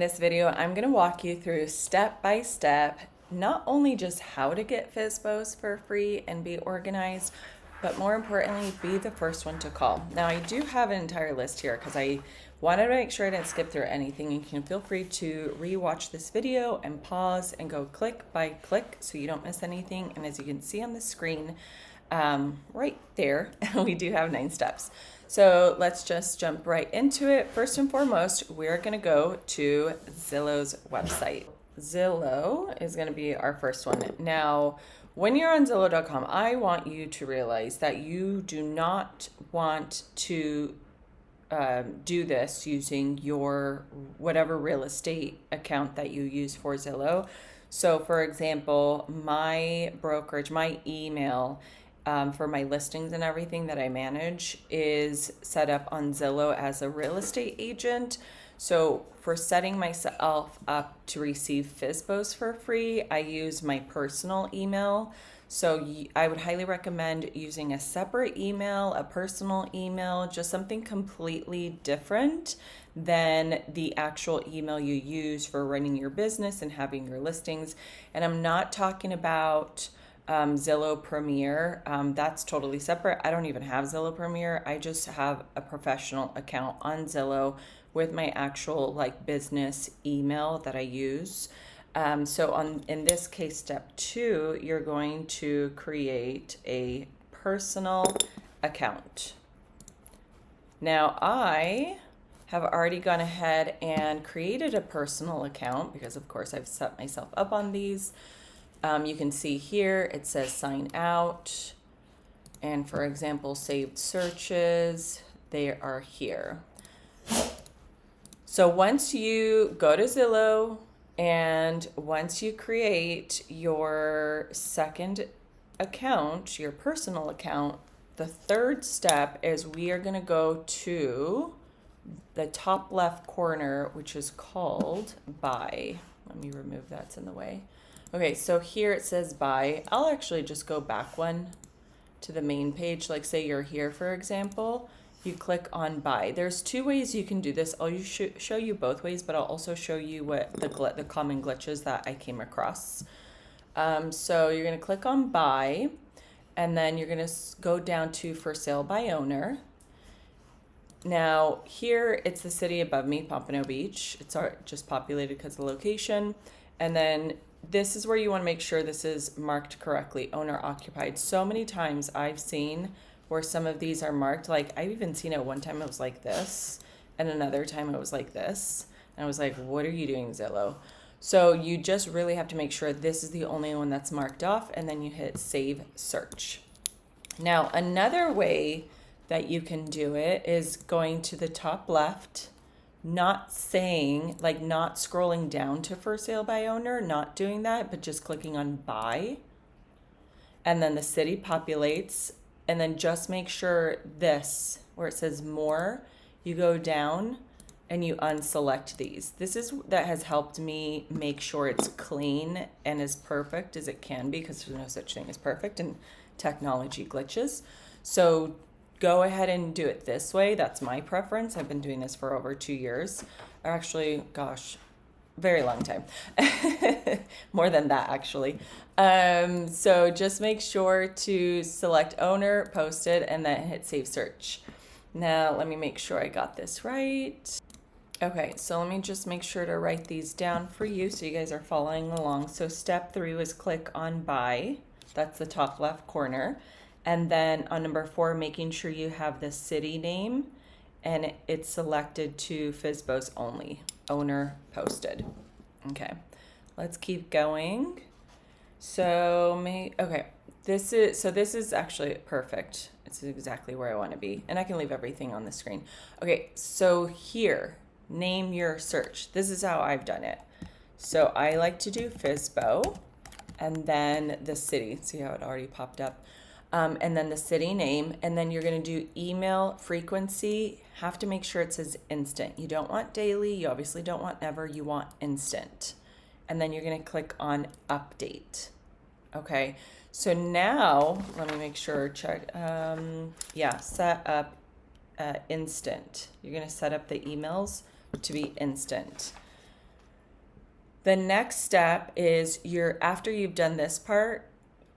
this video, I'm going to walk you through step by step, not only just how to get FSBOs for free and be organized, but more importantly, be the first one to call. Now, I do have an entire list here because I wanted to make sure I didn't skip through anything. You can feel free to rewatch this video and pause and go click by click so you don't miss anything. And as you can see on the screen, right there, we do have 9 steps. So let's just jump right into it. First and foremost, we're going to go to Zillow's website. Zillow is going to be our first one. Now, when you're on Zillow.com, I want you to realize that you do not want to do this using your whatever real estate account that you use for Zillow. So, for example, my brokerage, my email for my listings and everything that I manage is set up on Zillow as a real estate agent. So for setting myself up to receive FSBOs for free, I use my personal email. So I would highly recommend using a separate email, a personal email, just something completely different than the actual email you use for running your business and having your listings. And I'm not talking about Zillow Premier. That's totally separate. I don't even have Zillow Premier. I just have a professional account on Zillow with my actual business email that I use. So in this case, step 2, you're going to create a personal account. Now I have already gone ahead and created a personal account because of course I've set myself up on these. You can see here it says sign out, and for example, saved searches, they are here. So once you go to Zillow and once you create your second account, your personal account, the third step is we are going to go to the top left corner, which is called buy. Let me remove that's in the way. Okay, so here it says buy. I'll actually just go back one to the main page. Like say you're here, for example, you click on buy. There's 2 ways you can do this. I'll show you both ways, but I'll also show you what the common glitches that I came across. So you're gonna click on buy, and then you're gonna go down to for sale by owner. Now here it's the city above me, Pompano Beach. It's just populated because of the location. And then this is where you want to make sure this is marked correctly, owner occupied. So many times I've seen where some of these are marked, like I've even seen it one time it was like this, and another time it was like this. And I was like, what are you doing, Zillow? So you just really have to make sure this is the only one that's marked off, and then you hit save search. Now, another way that you can do it is going to the top left, not saying, not scrolling down to for sale by owner, not doing that, but just clicking on buy. And then the city populates, and then just make sure this, where it says more, you go down and you unselect these. That has helped me make sure it's clean and as perfect as it can be, because there's no such thing as perfect and technology glitches. So go ahead and do it this way. That's my preference. I've been doing this for over 2 years. Or actually, gosh, very long time. More than that, actually. So just make sure to select owner, posted, and then hit save search. Now, let me make sure I got this right. Okay, so let me just make sure to write these down for you so you guys are following along. So step 3 was click on buy. That's the top left corner. And then on number 4, making sure you have the city name and it's selected to FSBOs only, owner posted. Okay, let's keep going. Okay, this is actually perfect. It's exactly where I want to be, and I can leave everything on the screen. Okay, so here, name your search. This is how I've done it. So I like to do FSBO and then the city. See how it already popped up? And then the city name, and then you're going to do email frequency. Have to make sure it says instant. You don't want daily. You obviously don't want never. You want instant. And then you're going to click on update. Okay. So now let me make sure. Check. Set up instant. You're going to set up the emails to be instant. The next step is after you've done this part,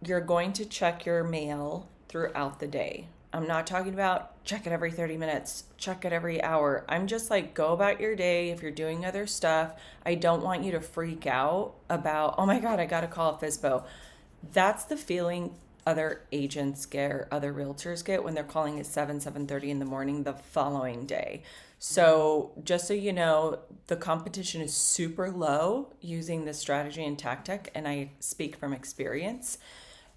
you're going to check your mail throughout the day. I'm not talking about check it every 30 minutes, check it every hour. I'm just like, go about your day. If you're doing other stuff, I don't want you to freak out about, oh my God, I got to call FSBO. That's the feeling other agents get or other realtors get when they're calling at 7:30 in the morning the following day. So just so you know, the competition is super low using this strategy and tactic, and I speak from experience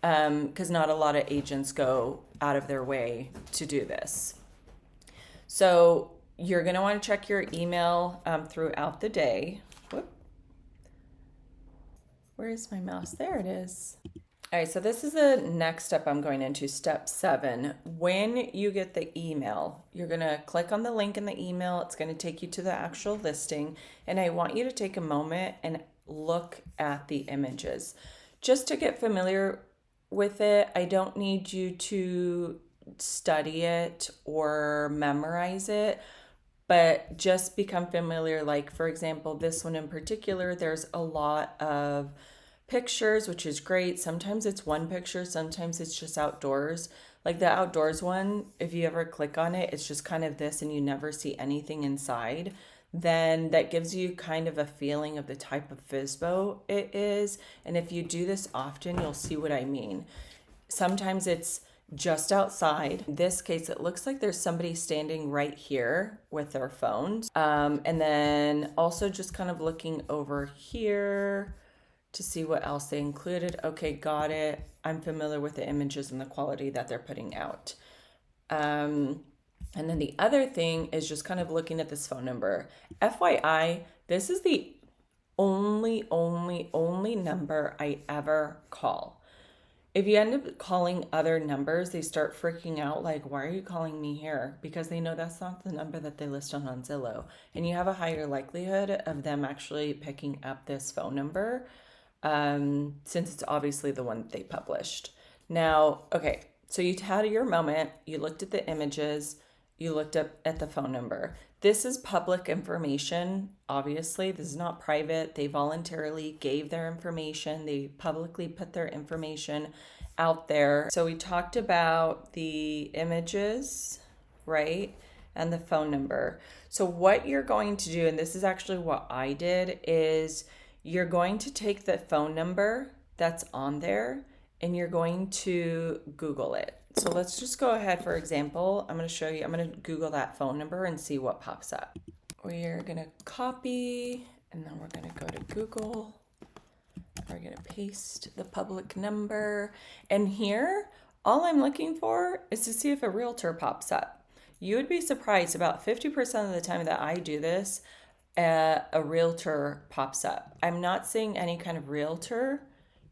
because not a lot of agents go out of their way to do this. So you're going to want to check your email throughout the day. Whoop. Where is my mouse? There it is. All right, so this is the next step I'm going into, step 7. When you get the email, you're going to click on the link in the email. It's going to take you to the actual listing. And I want you to take a moment and look at the images. Just to get familiar with it, I don't need you to study it or memorize it, but just become familiar. Like, for example, this one in particular, there's a lot of pictures, which is great. Sometimes it's one picture, sometimes it's just outdoors. Like the outdoors one, if you ever click on it, it's just kind of this and you never see anything inside. Then that gives you kind of a feeling of the type of FSBO it is. And if you do this often, you'll see what I mean. Sometimes it's just outside. In this case, it looks like there's somebody standing right here with their phones. And then also just kind of looking over here to see what else they included. Okay, got it. I'm familiar with the images and the quality that they're putting out. And then the other thing is just kind of looking at this phone number. FYI, this is the only number I ever call. If you end up calling other numbers, they start freaking out like, why are you calling me here? Because they know that's not the number that they list on Zillow. And you have a higher likelihood of them actually picking up this phone number since it's obviously the one that they published. Now, okay, so you had your moment, you looked at the images, you looked up at the phone number. This is public information, obviously. This is not private. They voluntarily gave their information. They publicly put their information out there. So we talked about the images, right? And the phone number. So what you're going to do, and this is actually what I did, is you're going to take the phone number that's on there and you're going to Google it. So let's just go ahead, for example, I'm going to show you, I'm going to Google that phone number and see what pops up. We're going to copy and then we're going to go to Google. We're going to paste the public number. And here, all I'm looking for is to see if a realtor pops up. You would be surprised, about 50% of the time that I do this, a realtor pops up. I'm not seeing any kind of realtor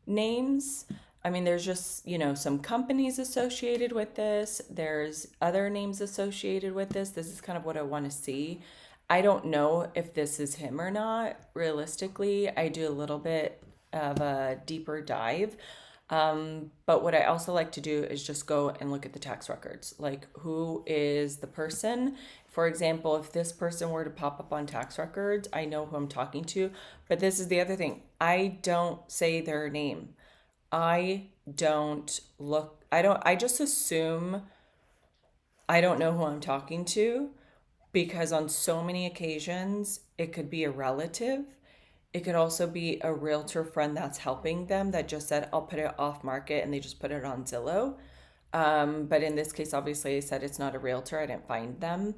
names. I mean, there's just, some companies associated with this. There's other names associated with this. This is kind of what I want to see. I don't know if this is him or not. Realistically, I do a little bit of a deeper dive. But what I also like to do is just go and look at the tax records. Like, who is the person? For example, if this person were to pop up on tax records, I know who I'm talking to. But this is the other thing. I don't say their name. I just assume I don't know who I'm talking to, because on so many occasions, it could be a relative. It could also be a realtor friend that's helping them that just said, I'll put it off market, and they just put it on Zillow. But in this case, obviously, I said it's not a realtor. I didn't find them.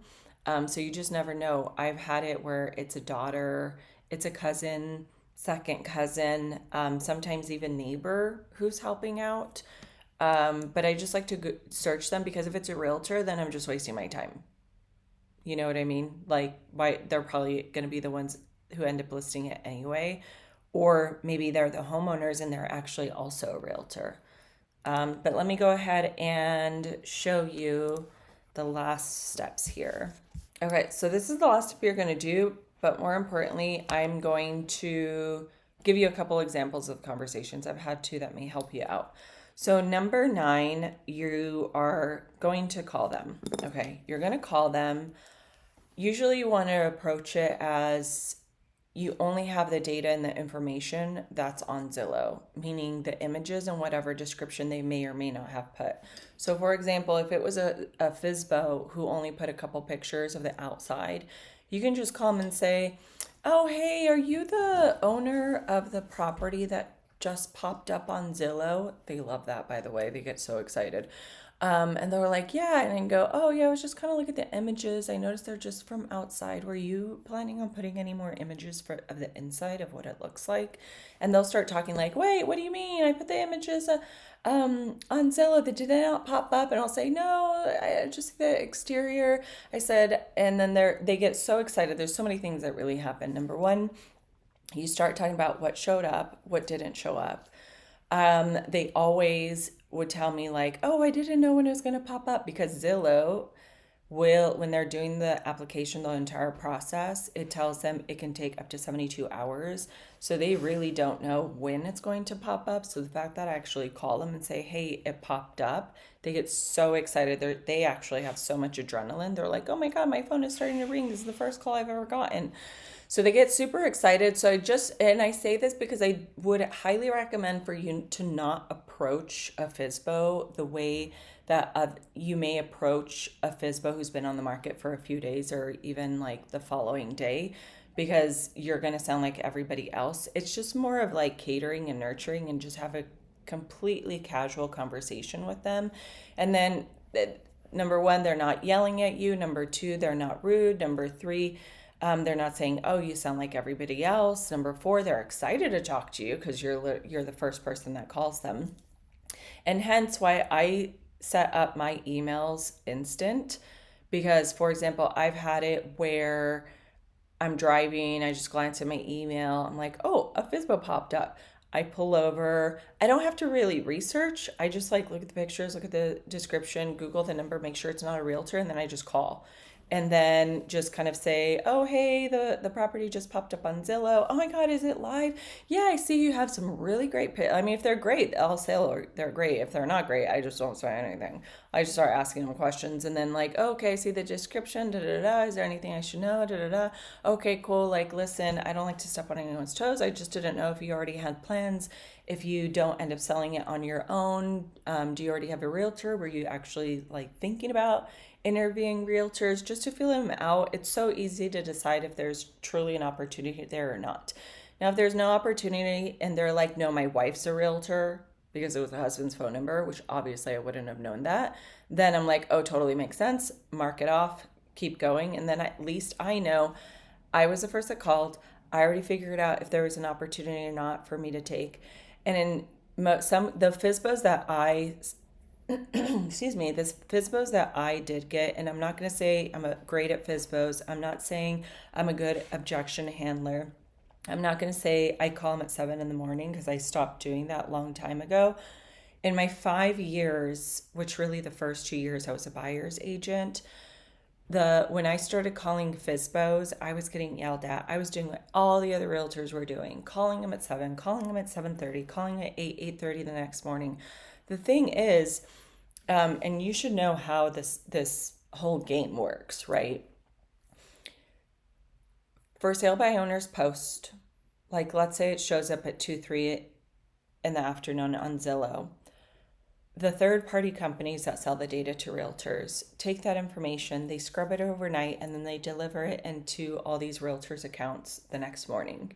So you just never know. I've had it where it's a daughter, it's a cousin, second cousin, sometimes even neighbor who's helping out. But I just like to search them, because if it's a realtor, then I'm just wasting my time. You know what I mean? Like, why they're probably going to be the ones who end up listing it anyway. Or maybe they're the homeowners and they're actually also a realtor. But let me go ahead and show you the last steps here. Okay, so this is the last step you're going to do, but more importantly, I'm going to give you a couple examples of conversations I've had too that may help you out. So number 9, you are going to call them. Okay, you're going to call them. Usually you want to approach it as, you only have the data and the information that's on Zillow, meaning the images and whatever description they may or may not have put. So, for example, if it was a FSBO who only put a couple pictures of the outside, you can just call them and say, "Oh, hey, are you the owner of the property that just popped up on Zillow?" They love that, by the way. They get so excited. And they were like, "Yeah," and I go, "Oh, yeah, I was just kind of looking at the images. I noticed they're just from outside. Were you planning on putting any more images of the inside of what it looks like?" And they'll start talking like, "Wait, what do you mean? I put the images on Zillow. Did they not pop up?" And I'll say, "No, I just see the exterior." I said, and then they get so excited. There's so many things that really happen. Number one, you start talking about what showed up, what didn't show up. They always would tell me like, "Oh, I didn't know when it was going to pop up," because Zillow will, when they're doing the application, the entire process, it tells them it can take up to 72 hours. So they really don't know when it's going to pop up. So the fact that I actually call them and say, "Hey, it popped up," they get so excited. They actually have so much adrenaline. They're like, "Oh my God, my phone is starting to ring. This is the first call I've ever gotten." So they get super excited. So and I say this because I would highly recommend for you to not approach a FSBO the way that you may approach a FSBO who's been on the market for a few days or even like the following day, because you're going to sound like everybody else. It's just more of like catering and nurturing, and just have a completely casual conversation with them. And then number one, they're not yelling at you. Number two, they're not rude. Number three, they're not saying, "Oh, you sound like everybody else." Number four, they're excited to talk to you because you're the first person that calls them. And hence why I set up my emails instant. Because, for example, I've had it where I'm driving, I just glance at my email, I'm like, "Oh, a FSBO popped up." I pull over. I don't have to really research. I just like look at the pictures, look at the description, Google the number, make sure it's not a realtor, and then I just call. And then just kind of say, "Oh, hey, the property just popped up on Zillow. Oh my God, is it live? Yeah, I see you have some really great I mean, if they're great, I'll say, "Oh, they're great." If they're not great, I just don't say anything. I just start asking them questions, and then like, "Oh, okay, I see the description, da da da. Is there anything I should know? Da da da. Okay, cool. Like, listen, I don't like to step on anyone's toes. I just didn't know if you already had plans. If you don't end up selling it on your own, do you already have a realtor? Were you actually like thinking about interviewing realtors?" Just to feel them out. It's so easy to decide if there's truly an opportunity there or not. Now, if there's no opportunity and they're like, "No, my wife's a realtor," because it was the husband's phone number, which obviously I wouldn't have known that, then I'm like, "Oh, totally makes sense. Mark it off, keep going." And then at least I know I was the first that called. I already figured out if there was an opportunity or not for me to take. And in some the FSBOs that I excuse me, this FSBOs that I did get, and I'm not going to say I'm great at FSBOs. I'm not saying I'm a good objection handler. I'm not going to say I call them at 7 in the morning, because I stopped doing that a long time ago. In my 5 years, which really the first 2 years I was a buyer's agent, when I started calling FSBOs, I was getting yelled at. I was doing what all the other realtors were doing, calling them at 7, calling them at 7:30, calling at 8, 8:30 the next morning. The thing is, and you should know how this whole game works, right? For sale by owners post, like let's say it shows up at 2, 3 in the afternoon on Zillow. The third party companies that sell the data to realtors take that information, they scrub it overnight, and then they deliver it into all these realtors' accounts the next morning.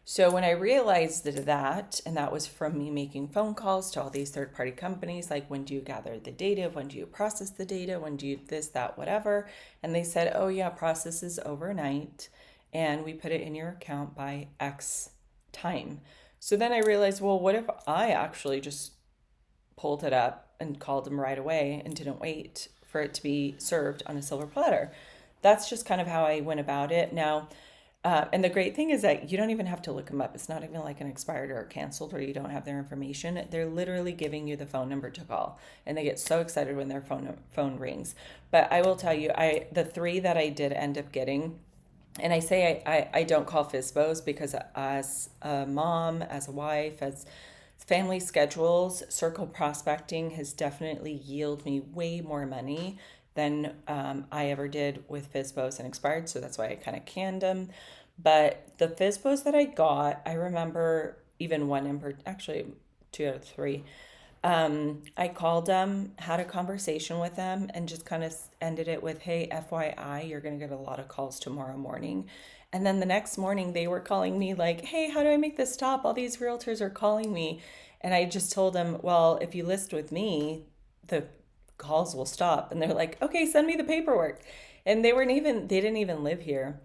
So when I realized that, and that was from me making phone calls to all these third party companies, like, "When do you gather the data? When do you process the data? When do you this, that, whatever?" And they said, "Oh yeah, processes overnight, and we put it in your account by X time." So then I realized, well, what if I actually just pulled it up and called them right away and didn't wait for it to be served on a silver platter? That's just kind of how I went about it. Now, and the great thing is that you don't even have to look them up. It's not even like an expired or canceled, or you don't have their information. They're literally giving you the phone number to call, and they get so excited when their phone rings. But I will tell you, the three that I did end up getting, and I say I don't call FSBOs because as a mom, as a wife, as family schedules, circle prospecting has definitely yielded me way more money than I ever did with FSBOs and expired. So that's why I kind of canned them. But the FSBOs that I got, I remember even one actually two out of three. I called them, had a conversation with them, and just kind of ended it with, "Hey, FYI, you're going to get a lot of calls tomorrow morning." And then the next morning, they were calling me like, "Hey, how do I make this stop? All these realtors are calling me." And I just told them, "Well, if you list with me, the calls will stop." And they're like, "Okay, send me the paperwork." And they didn't even live here,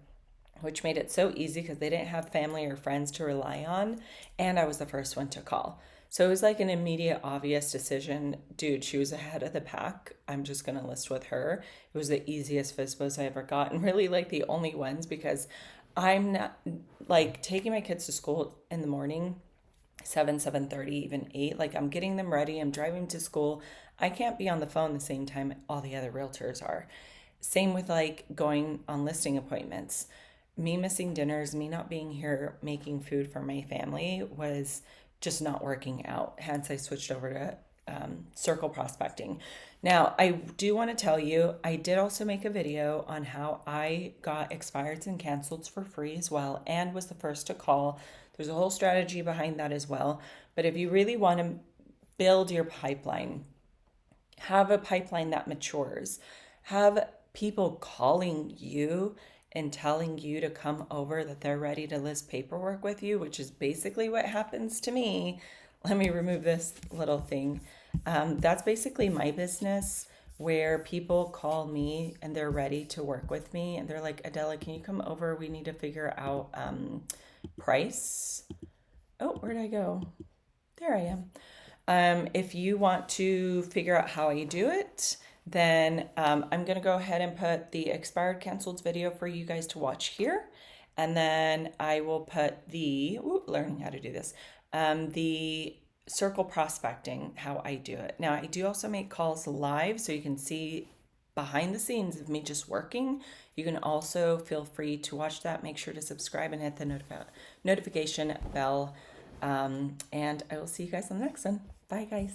which made it so easy because they didn't have family or friends to rely on. And I was the first one to call. So it was like an immediate, obvious decision. Dude, she was ahead of the pack. I'm just going to list with her. It was the easiest FSBOs I ever got, and really like the only ones because I'm not like taking my kids to school in the morning, 7:30, even 8. Like I'm getting them ready, I'm driving to school. I can't be on the phone the same time all the other realtors are. Same with like going on listing appointments. Me missing dinners, me not being here making food for my family was just not working out. Hence, I switched over to circle prospecting. Now, I do want to tell you, I did also make a video on how I got expireds and canceleds for free as well, and was the first to call. There's a whole strategy behind that as well. But if you really want to build your pipeline, have a pipeline that matures, have people calling you and telling you to come over, that they're ready to list paperwork with you, which is basically what happens to me. Let me remove this little thing. That's basically my business, where people call me and they're ready to work with me. And they're like, "Adela, can you come over? We need to figure out price." Oh, where'd I go? There I am. If you want to figure out how I do it, then I'm going to go ahead and put the expired canceled video for you guys to watch here. And then I will put learning how to do this, the circle prospecting, how I do it. Now, I do also make calls live, so you can see behind the scenes of me just working. You can also feel free to watch that. Make sure to subscribe and hit the notification bell. And I will see you guys on the next one. Bye, guys.